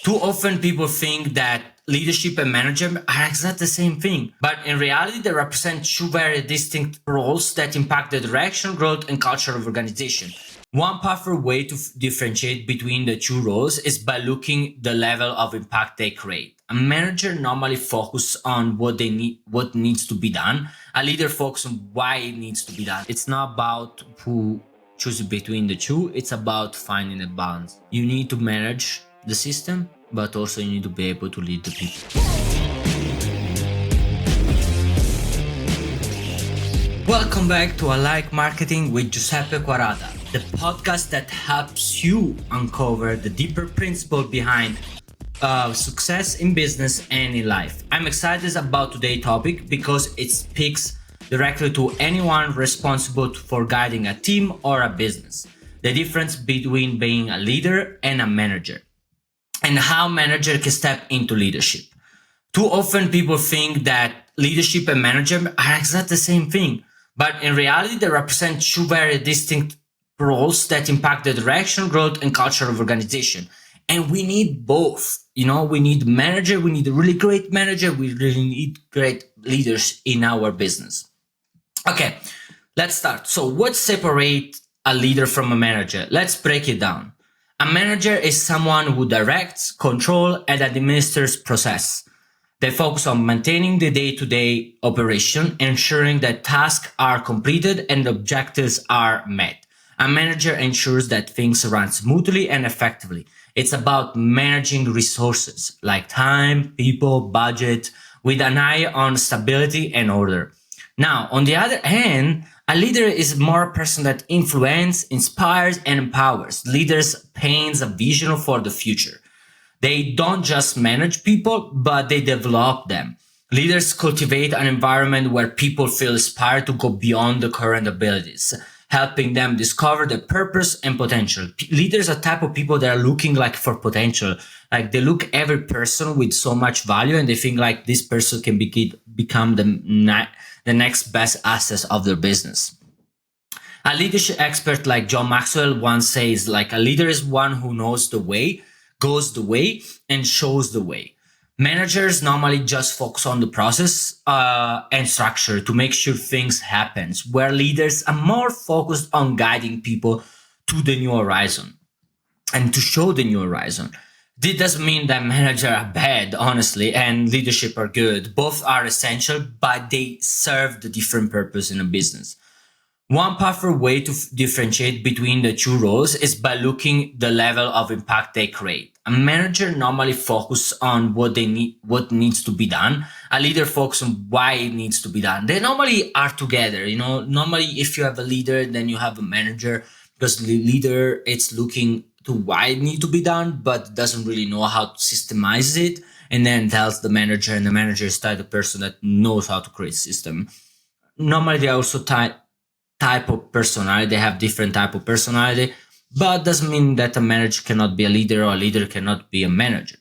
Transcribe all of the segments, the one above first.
Too often people think that leadership and management are exactly the same thing, but in reality they represent two very distinct roles that impact the direction, growth, and culture of organization. One powerful way to differentiate between the two roles is by looking the level of impact they create. A manager normally focuses on what needs to be done. A leader focuses on why it needs to be done. It's not about who chooses between the two, it's about finding a balance. You need to manage the system, but also you need to be able to lead the people. Welcome back to I Like Marketing with Giuseppe Quarata, the podcast that helps you uncover the deeper principle behind success in business and in life. I'm excited about today's topic because it speaks directly to anyone responsible for guiding a team or a business. The difference between being a leader and a manager, and how manager can step into leadership. Too often people think that leadership and management are exactly the same thing, but in reality they represent two very distinct roles that impact the direction, growth, and culture of organization. And we need both. We need manager, we need a really great manager, we really need great leaders in our business. Okay, let's start. So what separates a leader from a manager? Let's break it down. A manager is someone who directs, controls, and administers process. They focus on maintaining the day-to-day operation, ensuring that tasks are completed and objectives are met. A manager ensures that things run smoothly and effectively. It's about managing resources like time, people, budget, with an eye on stability and order. Now, on the other hand, a leader is more a person that influences, inspires, and empowers. Leaders paints a vision for the future. They don't just manage people, but they develop them. Leaders cultivate an environment where people feel inspired to go beyond the current abilities, helping them discover their purpose and potential. Leaders are type of people that are looking like for potential. Like they look every person with so much value and they think like this person can become the next best asset of their business. A leadership expert like John Maxwell once says, like, a leader is one who knows the way, goes the way, and shows the way. Managers normally just focus on the process and structure to make sure things happen, where leaders are more focused on guiding people to the new horizon and to show the new horizon. This doesn't mean that managers are bad, honestly, and leadership are good. Both are essential, but they serve the different purpose in a business. One powerful way to differentiate between the two roles is by looking the level of impact they create. A manager normally focuses on what needs to be done. A leader focuses on why it needs to be done. They normally are together. Normally if you have a leader, then you have a manager, because the leader it's looking to why it needs to be done, but doesn't really know how to systemize it, and then tells the manager, and the manager is the person that knows how to create system. Normally they are also type of personality. They have different type of personality, but doesn't mean that a manager cannot be a leader or a leader cannot be a manager.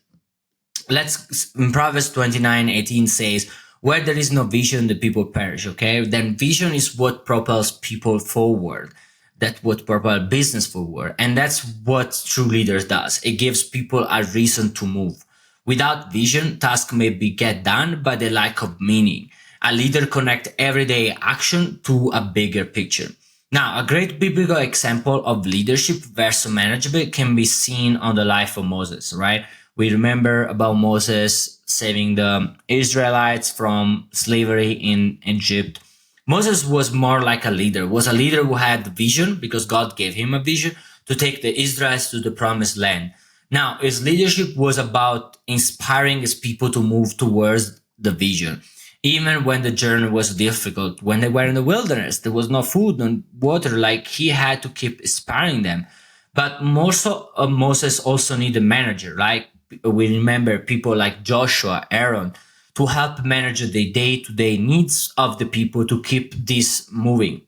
In Proverbs 29:18 says, where there is no vision, the people perish. Okay, then vision is what propels people forward. That's what propels business forward, and that's what true leaders does. It gives people a reason to move. Without vision, tasks may get done by the lack of meaning. A leader connects everyday action to a bigger picture. Now, a great biblical example of leadership versus management can be seen on the life of Moses, right? We remember about Moses saving the Israelites from slavery in Egypt. Moses was more like a leader, was a leader who had the vision, because God gave him a vision, to take the Israelites to the promised land. Now, his leadership was about inspiring his people to move towards the vision. Even when the journey was difficult, when they were in the wilderness, there was no food and water, like he had to keep inspiring them. But Moses also needed a manager, like we remember people like Joshua, Aaron, to help manage the day-to-day needs of the people to keep this moving,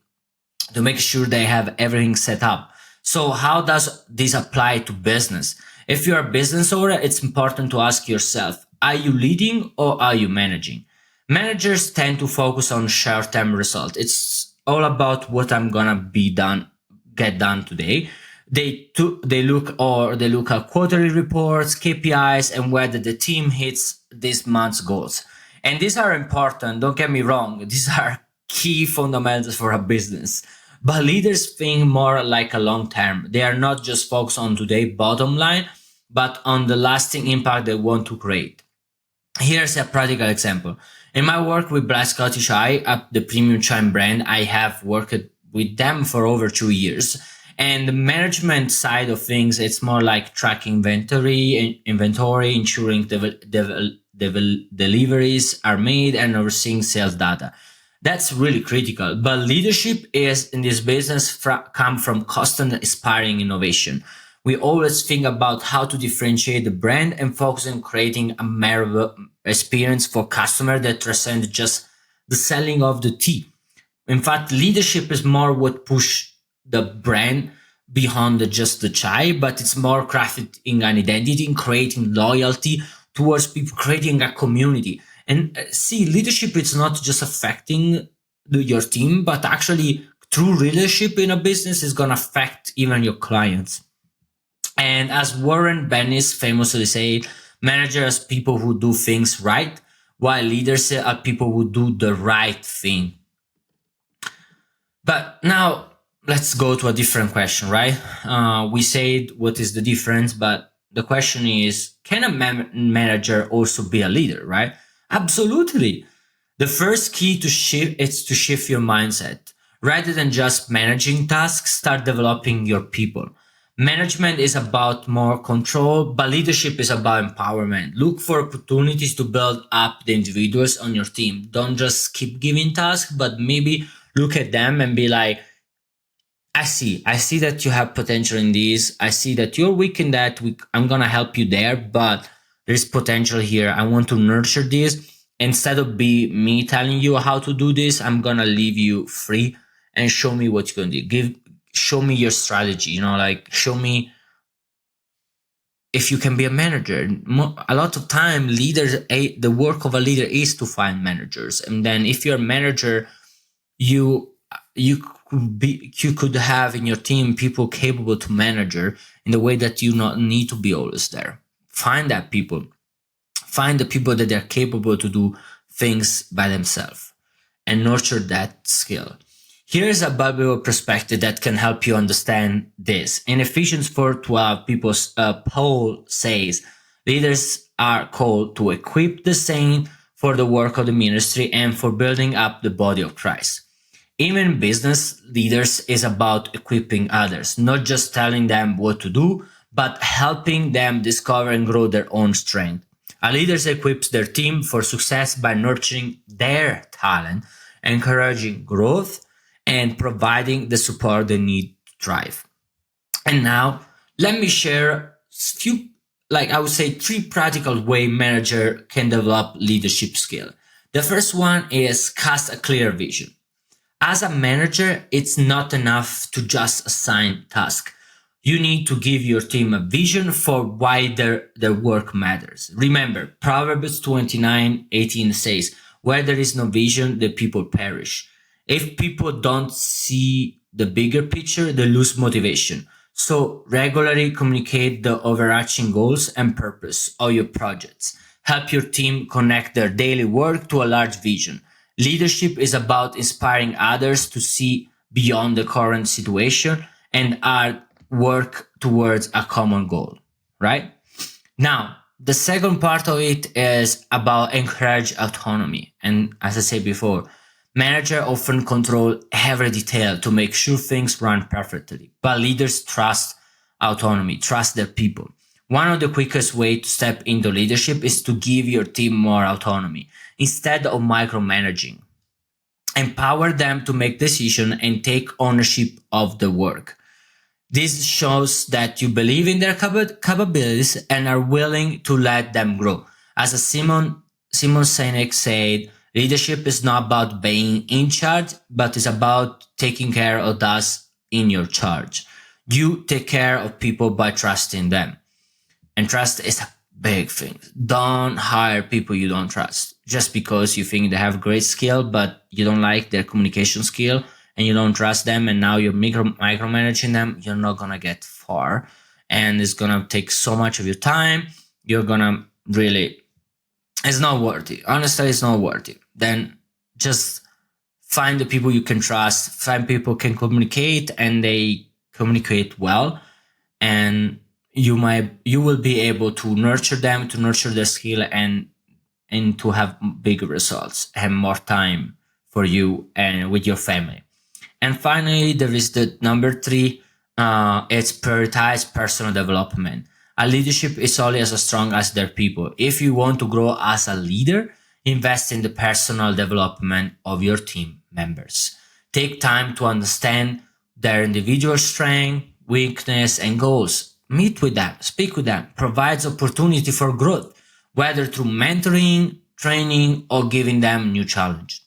to make sure they have everything set up. So how does this apply to business? If you're a business owner, it's important to ask yourself, are you leading or are you managing? Managers tend to focus on short-term results. It's all about what I'm gonna get done today. They look at quarterly reports, KPIs, and whether the team hits this month's goals. And these are important. Don't get me wrong; these are key fundamentals for a business. But leaders think more like a long term. They are not just focused on today's bottom line, but on the lasting impact they want to create. Here's a practical example. In my work with Black Scottish Eye, the premium chime brand, I have worked with them for over 2 years. And the management side of things, it's more like tracking inventory, ensuring deliveries are made, and overseeing sales data. That's really critical. But leadership is in this business come from constant inspiring innovation. We always think about how to differentiate the brand and focus on creating a memorable experience for customer that transcends just the selling of the tea. In fact, leadership is more what push the brand beyond just the chai, but it's more crafted in an identity and creating loyalty towards people, creating a community. And see, leadership is not just affecting your team, but actually true leadership in a business is going to affect even your clients. And as Warren Bennis famously said, managers are people who do things right, while leaders are people who do the right thing. But now let's go to a different question, right? We said what is the difference, but the question is, can a manager also be a leader, right? Absolutely. The first key to shift is to shift your mindset. Rather than just managing tasks, start developing your people. Management is about more control, but leadership is about empowerment. Look for opportunities to build up the individuals on your team. Don't just keep giving tasks, but maybe look at them and be like, I see that you have potential in this. I see that you're weak in that. I'm going to help you there, but there's potential here. I want to nurture this. Instead of be me telling you how to do this, I'm going to leave you free and show me what you're going to do. Show me your strategy, like show me if you can be a manager. A lot of time the work of a leader is to find managers. And then if you're a manager, you could have in your team people capable to manager in the way that you not need to be always there. Find the people that they're capable to do things by themselves and nurture that skill. Here's a Bible perspective that can help you understand this. In Ephesians 4:12, Paul says, leaders are called to equip the saint for the work of the ministry and for building up the body of Christ. Even business leaders is about equipping others, not just telling them what to do, but helping them discover and grow their own strength. A leader equips their team for success by nurturing their talent, encouraging growth, and providing the support they need to thrive. And now, let me share few, I would say, three practical way manager can develop leadership skill. The first one is cast a clear vision. As a manager, it's not enough to just assign tasks. You need to give your team a vision for why their work matters. Remember, Proverbs 29:18 says, where there is no vision, the people perish. If people don't see the bigger picture, they lose motivation. So regularly communicate the overarching goals and purpose of your projects. Help your team connect their daily work to a large vision. Leadership is about inspiring others to see beyond the current situation and work towards a common goal, right? Now, the second part of it is about encourage autonomy. And as I said before, managers often control every detail to make sure things run perfectly, but leaders trust autonomy, trust their people. One of the quickest ways to step into leadership is to give your team more autonomy instead of micromanaging. Empower them to make decisions and take ownership of the work. This shows that you believe in their capabilities and are willing to let them grow. As Simon Sinek said, leadership is not about being in charge, but it's about taking care of those in your charge. You take care of people by trusting them. And trust is a big thing. Don't hire people you don't trust just because you think they have great skill, but you don't like their communication skill and you don't trust them, and now you're micromanaging them. You're not gonna get far, and it's gonna take so much of your time. You're gonna really, it's not worth it. Honestly, it's not worth it. Then just find the people you can trust, find people who can communicate and they communicate well, and you will be able to nurture them, to nurture their skill, and to have bigger results and more time for you and with your family. And finally, there is the number three. It's prioritize personal development. A leadership is only as strong as their people. If you want to grow as a leader, invest in the personal development of your team members. Take time to understand their individual strength, weakness, and goals. Meet with them, speak with them, provides opportunity for growth, whether through mentoring, training, or giving them new challenge.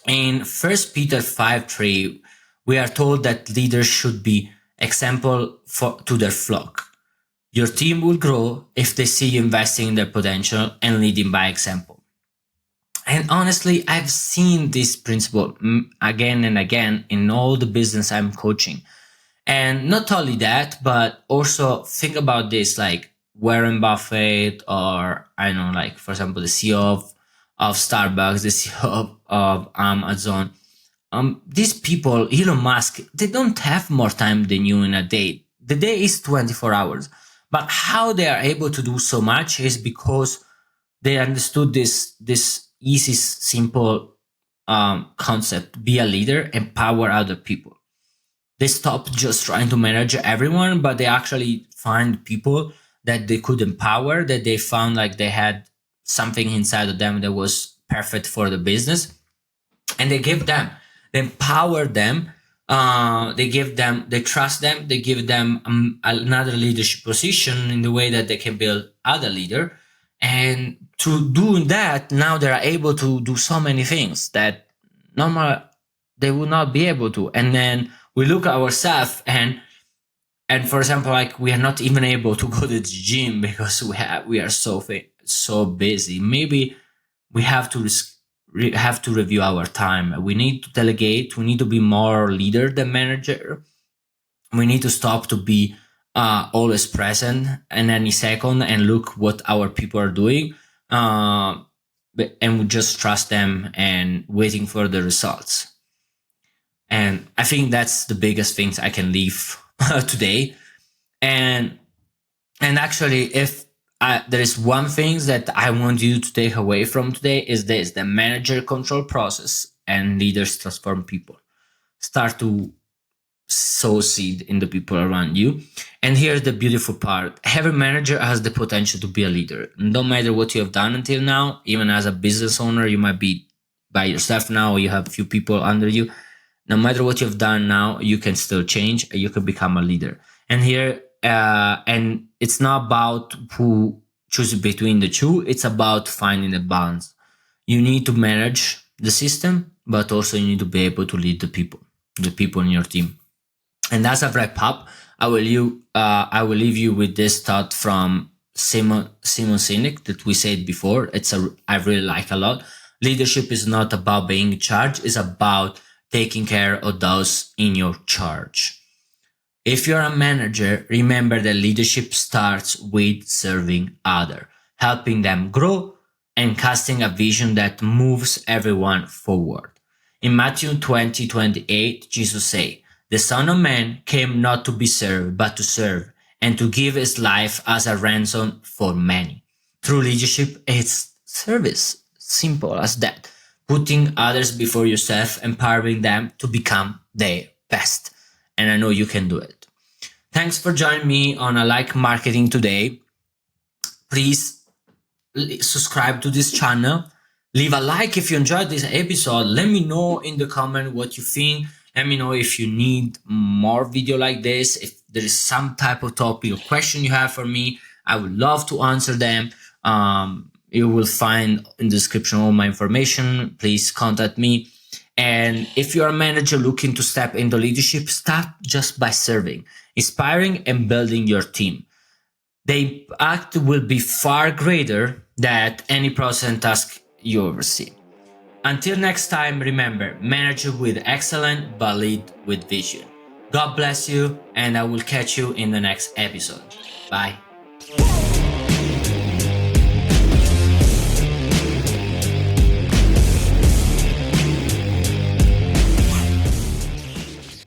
In 1 Peter 5:3, we are told that leaders should be example to their flock. Your team will grow if they see you investing in their potential and leading by example. And honestly, I've seen this principle again and again in all the business I'm coaching. And not only that, but also think about this, like Warren Buffett, or I don't know, like for example, the CEO of Starbucks, the CEO of Amazon. These people, Elon Musk, they don't have more time than you in a day. The day is 24 hours. But how they are able to do so much is because they understood this easy, simple concept: be a leader, empower other people. They stopped just trying to manage everyone, but they actually find people that they could empower, that they found like they had something inside of them that was perfect for the business, and they give them, they empower them, they trust them, they give them another leadership position in the way that they can build other leader. And through doing that, now they are able to do so many things that normal they would not be able to. And then we look at ourselves, and for example, like we are not even able to go to the gym because we are so busy. Maybe we have to have to review our time. We need to delegate. We need to be more leader than manager. We need to stop to be always present in any second and look what our people are doing, and we just trust them and waiting for the results. And I think that's the biggest things I can leave today. And actually, if there is one thing that I want you to take away from today, is this: the manager control process and leaders transform people. Start to sow seed in the people around you. And here's the beautiful part: every manager has the potential to be a leader. No matter what you have done until now, even as a business owner, you might be by yourself now, or you have a few people under you. No matter what you've done now, you can still change. You can become a leader. And here, and it's not about who chooses between the two. It's about finding a balance. You need to manage the system, but also you need to be able to lead the people in your team. And as a wrap up, I will leave you with this thought from Simon Sinek that we said before. I really like a lot. Leadership is not about being in charge. It's about taking care of those in your charge. If you're a manager, remember that leadership starts with serving others, helping them grow, and casting a vision that moves everyone forward. In Matthew 20:28, Jesus said, "The Son of Man came not to be served, but to serve, and to give his life as a ransom for many." True leadership is service. Simple as that. Putting others before yourself, empowering them to become their best. And I know you can do it. Thanks for joining me on I Like Marketing today. Please subscribe to this channel. Leave a like if you enjoyed this episode. Let me know in the comment what you think. Let me know if you need more video like this. If there is some type of topic or question you have for me, I would love to answer them. You will find in the description all my information. Please contact me. And if you're a manager looking to step into leadership, start just by serving, inspiring, and building your team. The impact will be far greater than any process and task you oversee. Until next time, remember, manage with excellence, but lead with vision. God bless you, and I will catch you in the next episode. Bye.